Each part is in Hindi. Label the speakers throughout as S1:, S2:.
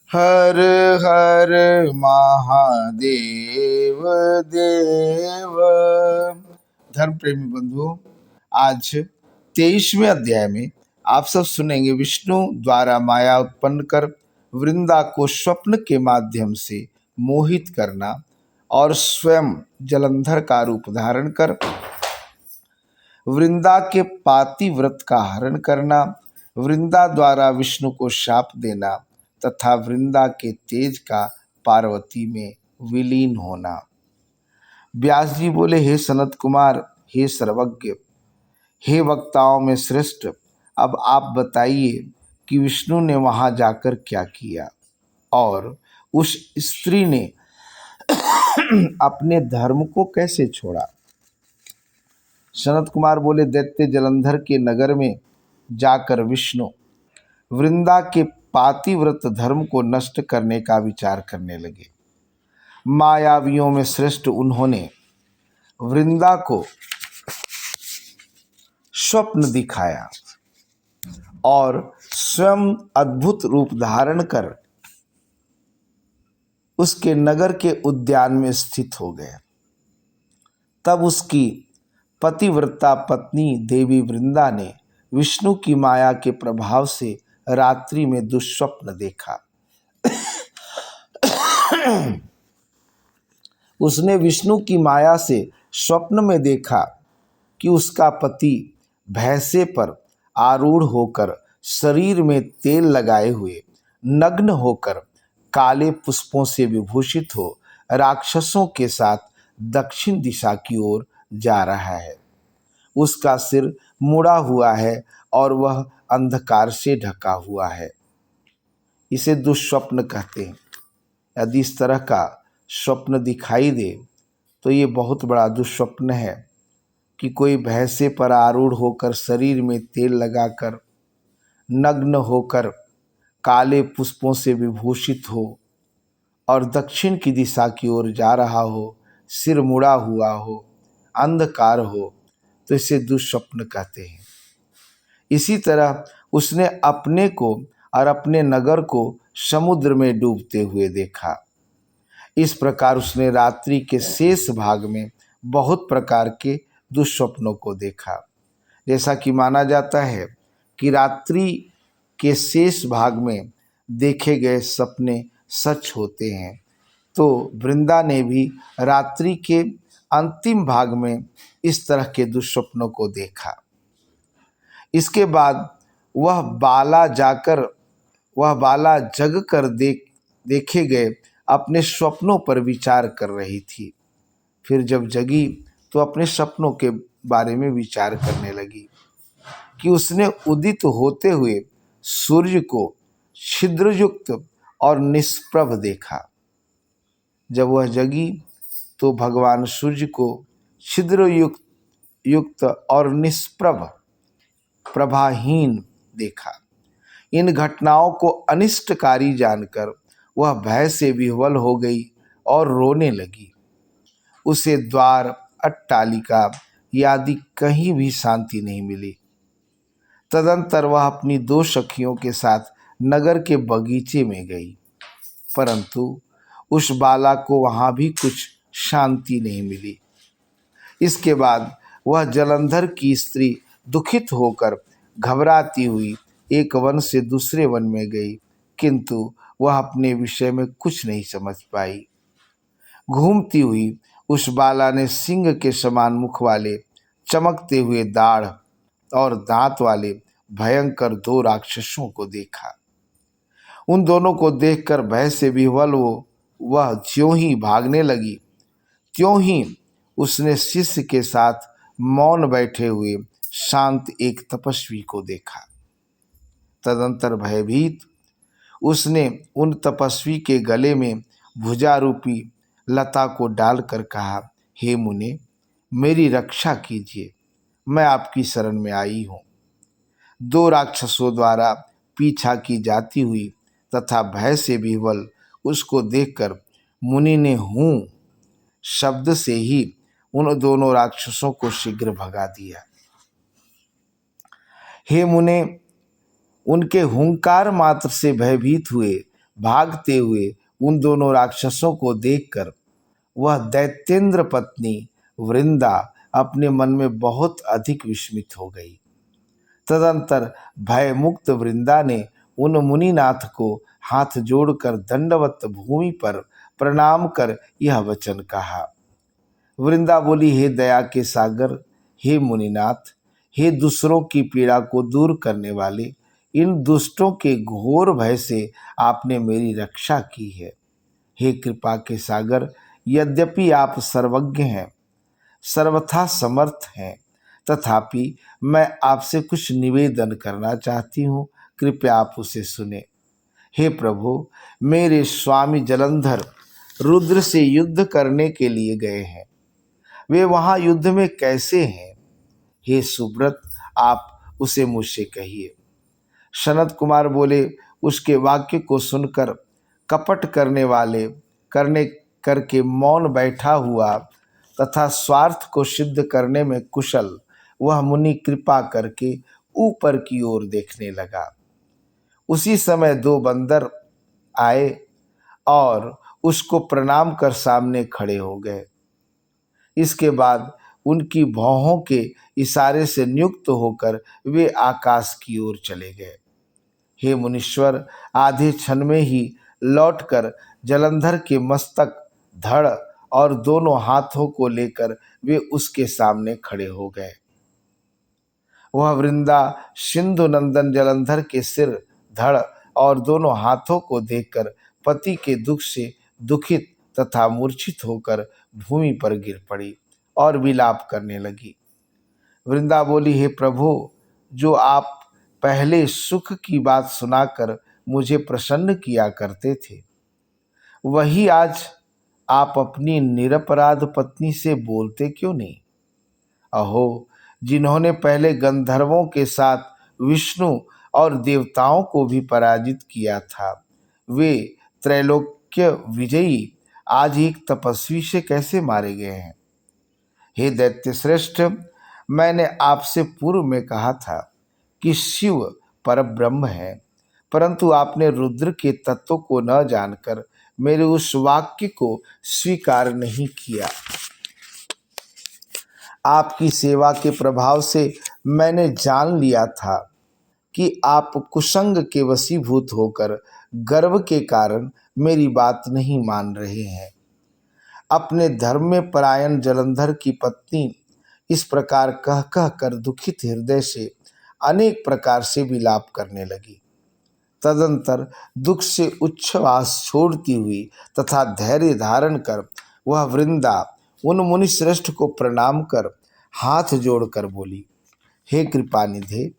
S1: हर हर महादेव देव। धर्म प्रेमी बंधुओं, आज 23वें अध्याय में आप सब सुनेंगे विष्णु द्वारा माया उत्पन्न कर वृंदा को स्वप्न के माध्यम से मोहित करना और स्वयं जलंधर का रूप धारण कर वृंदा के पातिव्रत का हरण करना, वृंदा द्वारा विष्णु को शाप देना तथा वृंदा के तेज का पार्वती में विलीन होना। व्यास जी बोले, हे सनत कुमार, हे सर्वज्ञ, हे वक्ताओं में श्रेष्ठ, अब आप बताइए कि विष्णु ने वहां जाकर क्या किया और उस स्त्री ने अपने धर्म को कैसे छोड़ा। सनत कुमार बोले, दैत्य जलंधर के नगर में जाकर विष्णु वृंदा के पातिव्रत धर्म को नष्ट करने का विचार करने लगे। मायावियों में श्रेष्ठ उन्होंने वृंदा को स्वप्न दिखाया और स्वयं अद्भुत रूप धारण कर उसके नगर के उद्यान में स्थित हो गए। तब उसकी पतिव्रता पत्नी देवी वृंदा ने विष्णु की माया के प्रभाव से रात्रि में दुष्स्वप्न देखा। उसने विष्णु की माया से स्वप्न में देखा कि उसका पति भैंसे पर आरूढ़ होकर शरीर में तेल लगाए हुए नग्न होकर काले पुष्पों से विभूषित हो राक्षसों के साथ दक्षिण दिशा की ओर जा रहा है। उसका सिर मुड़ा हुआ है और वह अंधकार से ढका हुआ है। इसे दुष्स्वप्न कहते हैं। यदि इस तरह का स्वप्न दिखाई दे तो ये बहुत बड़ा दुष्स्वप्न है कि कोई भैंसे पर आरूढ़ होकर शरीर में तेल लगाकर नग्न होकर काले पुष्पों से विभूषित हो और दक्षिण की दिशा की ओर जा रहा हो, सिर मुड़ा हुआ हो, अंधकार हो, तो इसे दुष्स्वप्न कहते हैं। इसी तरह उसने अपने को और अपने नगर को समुद्र में डूबते हुए देखा। इस प्रकार उसने रात्रि के शेष भाग में बहुत प्रकार के दुष्स्वप्नों को देखा। जैसा कि माना जाता है कि रात्रि के शेष भाग में देखे गए सपने सच होते हैं, तो वृंदा ने भी रात्रि के अंतिम भाग में इस तरह के दुष्स्वप्नों को देखा। इसके बाद वह बाला जग कर देखे गए अपने स्वप्नों पर विचार कर रही थी। फिर जब जगी तो अपने सपनों के बारे में विचार करने लगी कि उसने उदित होते हुए सूर्य को छिद्रयुक्त और निष्प्रभ देखा। जब वह जगी तो भगवान सूर्य को छिद्रयुक्त और निष्प्रभ प्रभाहीन देखा। इन घटनाओं को अनिष्टकारी जानकर वह भय से विह्वल हो गई और रोने लगी। उसे द्वार, अट्टालिका आदि कहीं भी शांति नहीं मिली। तदंतर वह अपनी दो सखियों के साथ नगर के बगीचे में गई, परंतु उस बाला को वहां भी कुछ शांति नहीं मिली। इसके बाद वह जलंधर की स्त्री दुखित होकर घबराती हुई एक वन से दूसरे वन में गई, किंतु वह अपने विषय में कुछ नहीं समझ पाई। घूमती हुई उस बाला ने सिंह के समान मुख वाले, चमकते हुए दाढ़ और दांत वाले भयंकर दो राक्षसों को देखा। उन दोनों को देखकर भय से विह्वल वह ज्यों ही भागने लगी, त्यों ही उसने शिष्य के साथ मौन बैठे हुए शांत एक तपस्वी को देखा। तदंतर भयभीत उसने उन तपस्वी के गले में भुजा रूपी लता को डालकर कहा, हे मुने, मेरी रक्षा कीजिए, मैं आपकी शरण में आई हूँ। दो राक्षसों द्वारा पीछा की जाती हुई तथा भय से विह्वल उसको देखकर मुनि ने हूँ शब्द से ही उन दोनों राक्षसों को शीघ्र भगा दिया। हे मुने, उनके हुंकार मात्र से भयभीत हुए भागते हुए उन दोनों राक्षसों को देखकर वह दैत्येंद्र पत्नी वृंदा अपने मन में बहुत अधिक विस्मित हो गई। तदंतर भय मुक्त वृंदा ने उन मुनिनाथ को हाथ जोड़कर दंडवत भूमि पर प्रणाम कर यह वचन कहा। वृंदा बोली, हे दया के सागर, हे मुनिनाथ, हे दूसरों की पीड़ा को दूर करने वाले, इन दुष्टों के घोर भय से आपने मेरी रक्षा की है। हे कृपा के सागर, यद्यपि आप सर्वज्ञ हैं, सर्वथा समर्थ हैं, तथापि मैं आपसे कुछ निवेदन करना चाहती हूँ, कृपया आप उसे सुने। हे प्रभु, मेरे स्वामी जलंधर रुद्र से युद्ध करने के लिए गए हैं। वे वहां युद्ध में कैसे हैं? हे सुब्रत, आप उसे मुझसे कहिए। सनत कुमार बोले, उसके वाक्य को सुनकर कपट करने करके मौन बैठा हुआ तथा स्वार्थ को सिद्ध करने में कुशल वह मुनि कृपा करके ऊपर की ओर देखने लगा। उसी समय दो बंदर आए और उसको प्रणाम कर सामने खड़े हो गए। इसके बाद उनकी भौहों के इशारे से नियुक्त होकर वे आकाश की ओर चले गए। हे मुनीश्वर, आधे क्षण में ही लौटकर जलंधर के मस्तक, धड़ और दोनों हाथों को लेकर वे उसके सामने खड़े हो गए। वह वृंदा सिंधु नंदन जलंधर के सिर, धड़ और दोनों हाथों को देखकर पति के दुख से दुखित तथा मूर्छित होकर भूमि पर गिर पड़ी और विलाप करने लगी। वृंदा बोली, हे प्रभु, जो आप पहले सुख की बात सुनाकर मुझे प्रसन्न किया करते थे, वही आज आप अपनी निरपराध पत्नी से बोलते क्यों नहीं? अहो, जिन्होंने पहले गंधर्वों के साथ विष्णु और देवताओं को भी पराजित किया था, वे त्रैलोक्य विजयी आज एक तपस्वी से कैसे मारे गए हैं? हे दैत्य श्रेष्ठ, मैंने आपसे पूर्व में कहा था कि शिव परब्रह्म है, परंतु आपने रुद्र के तत्व को न जानकर मेरे उस वाक्य को स्वीकार नहीं किया। आपकी सेवा के प्रभाव से मैंने जान लिया था कि आप कुसंग के वशीभूत होकर गर्व के कारण मेरी बात नहीं मान रहे हैं। अपने धर्म में परायण जलंधर की पत्नी इस प्रकार कह कह कर दुखित हृदय से अनेक प्रकार से विलाप करने लगी। तदंतर दुख से उच्छ्वास छोड़ती हुई तथा धैर्य धारण कर वह वृंदा उन मुनि श्रेष्ठ को प्रणाम कर हाथ जोड़कर बोली, हे कृपानिधे,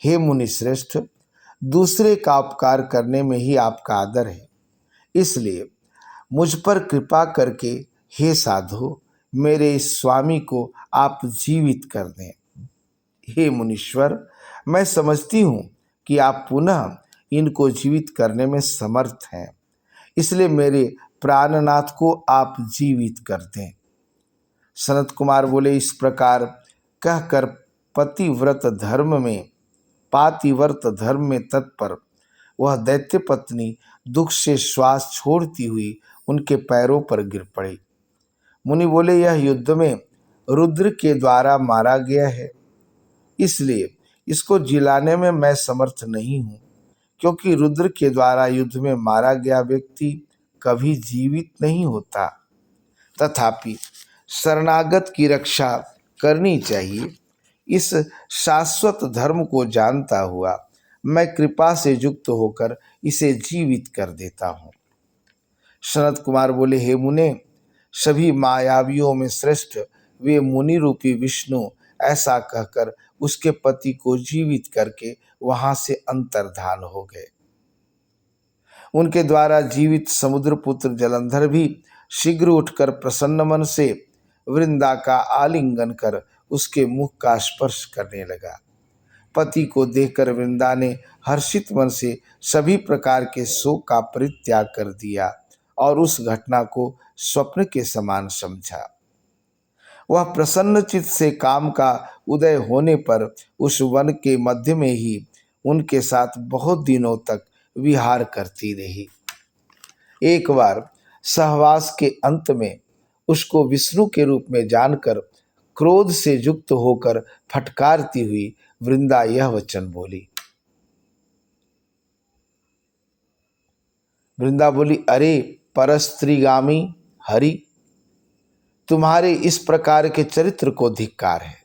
S1: हे मुनि श्रेष्ठ, दूसरे का उपकार करने में ही आपका आदर है, इसलिए मुझ पर कृपा करके हे साधु, मेरे इस स्वामी को आप जीवित कर दें। हे मुनीश्वर, मैं समझती हूँ कि आप पुनः इनको जीवित करने में समर्थ हैं, इसलिए मेरे प्राणनाथ को आप जीवित कर दें। सनत कुमार बोले, इस प्रकार कहकर पतिव्रत धर्म में पातिव्रत धर्म में तत्पर वह दैत्य पत्नी दुख से श्वास छोड़ती हुई उनके पैरों पर गिर पड़ी। मुनि बोले, यह युद्ध में रुद्र के द्वारा मारा गया है, इसलिए इसको जिलाने में मैं समर्थ नहीं हूँ, क्योंकि रुद्र के द्वारा युद्ध में मारा गया व्यक्ति कभी जीवित नहीं होता। तथापि शरणागत की रक्षा करनी चाहिए। इस शाश्वत धर्म को जानता हुआ मैं कृपा से युक्त होकर इसे जीवित कर देता हूँ। सनत कुमार बोले, हे मुने, सभी मायावियों में श्रेष्ठ वे मुनि रूपी विष्णु ऐसा कहकर उसके पति को जीवित करके वहां से अंतर्धान हो गए। उनके द्वारा जीवित समुद्रपुत्र जलंधर भी शीघ्र उठकर प्रसन्न मन से वृंदा का आलिंगन कर उसके मुख का स्पर्श करने लगा। पति को देखकर वृंदा ने हर्षित मन से सभी प्रकार के शोक का परित्याग कर दिया और उस घटना को स्वप्न के समान समझा। वह प्रसन्नचित से काम का उदय होने पर उस वन के मध्य में ही उनके साथ बहुत दिनों तक विहार करती रही। एक बार सहवास के अंत में उसको विष्णु के रूप में जानकर क्रोध से युक्त होकर फटकारती हुई वृंदा यह वचन बोली। वृंदा बोली, अरे परस्त्रीगामी हरि, तुम्हारे इस प्रकार के चरित्र को धिक्कार है।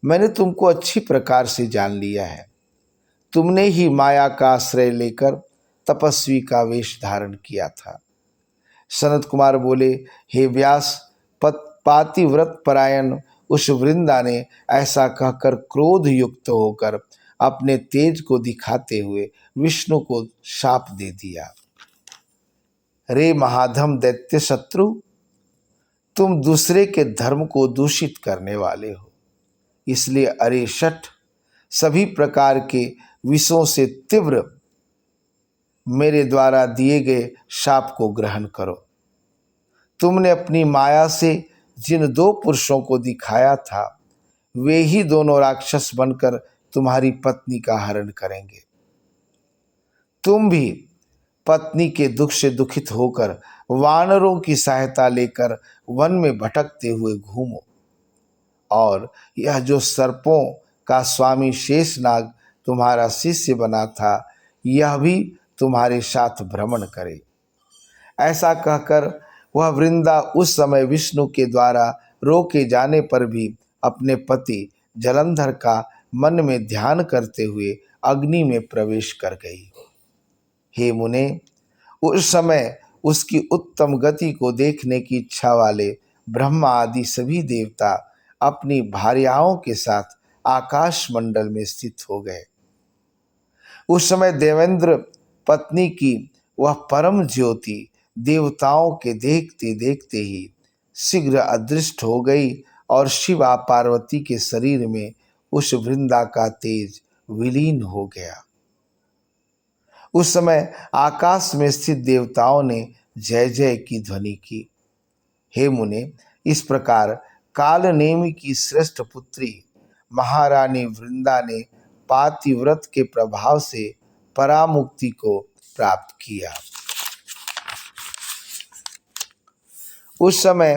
S1: मैंने तुमको अच्छी प्रकार से जान लिया है। तुमने ही माया का आश्रय लेकर तपस्वी का वेश धारण किया था। सनत कुमार बोले, हे व्यास, पातिव्रत परायण उस वृंदा ने ऐसा कहकर क्रोध युक्त होकर अपने तेज को दिखाते हुए विष्णु को शाप दे दिया। रे महाधम दैत्य शत्रु, तुम दूसरे के धर्म को दूषित करने वाले हो, इसलिए अरे शठ, सभी प्रकार के विषों से तीव्र मेरे द्वारा दिए गए शाप को ग्रहण करो। तुमने अपनी माया से जिन दो पुरुषों को दिखाया था, वे ही दोनों राक्षस बनकर तुम्हारी पत्नी का हरण करेंगे। तुम भी पत्नी के दुख से दुखित होकर वानरों की सहायता लेकर वन में भटकते हुए घूमो, और यह जो सर्पों का स्वामी शेषनाग तुम्हारा शिष्य बना था, यह भी तुम्हारे साथ भ्रमण करे। ऐसा कहकर वह वृंदा उस समय विष्णु के द्वारा रोके जाने पर भी अपने पति जलंधर का मन में ध्यान करते हुए अग्नि में प्रवेश कर गई। हे मुने, उस समय उसकी उत्तम गति को देखने की इच्छा वाले ब्रह्मा आदि सभी देवता अपनी भार्याओं के साथ आकाश मंडल में स्थित हो गए। उस समय देवेंद्र पत्नी की वह परम ज्योति देवताओं के देखते देखते ही शीघ्र अदृष्ट हो गई, और शिवा पार्वती के शरीर में उस वृंदा का तेज विलीन हो गया। उस समय आकाश में स्थित देवताओं ने जय जय की ध्वनि की। हे मुने, इस प्रकार कालनेमि की श्रेष्ठ पुत्री महारानी वृंदा ने पातिव्रत के प्रभाव से परामुक्ति को प्राप्त किया। उस समय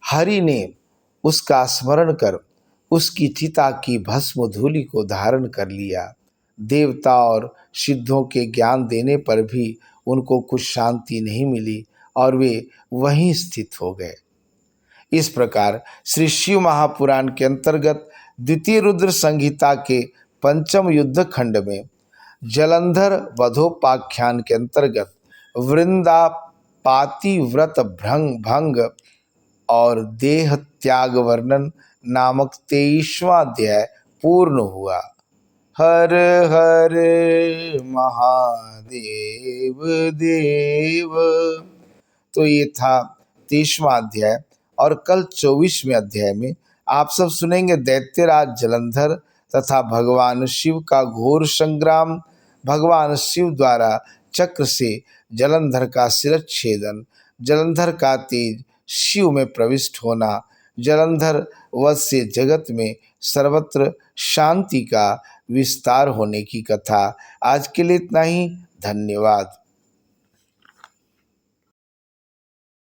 S1: हरि ने उसका स्मरण कर उसकी चिता की भस्म धूलि को धारण कर लिया। देवता और सिद्धों के ज्ञान देने पर भी उनको कुछ शांति नहीं मिली और वे वहीं स्थित हो गए। इस प्रकार श्री शिव महापुराण के अंतर्गत द्वितीय रुद्र संहिता के पंचम युद्ध खंड में जलंधर वधोपाख्यान के अंतर्गत वृंदा पातिव्रत भंग और देह त्याग वर्णन नामक 23वां अध्याय पूर्ण हुआ। हर हर महादेव देव। तो ये था 23वां अध्याय, और कल 24वें अध्याय में आप सब सुनेंगे दैत्यराज जलंधर तथा भगवान शिव का घोर संग्राम, भगवान शिव द्वारा चक्र से जलंधर का शिरच्छेदन, जलंधर का तेज शिव में प्रविष्ट होना, जलंधर वध से जगत में सर्वत्र शांति का विस्तार होने की कथा। आज के लिए इतना ही। धन्यवाद।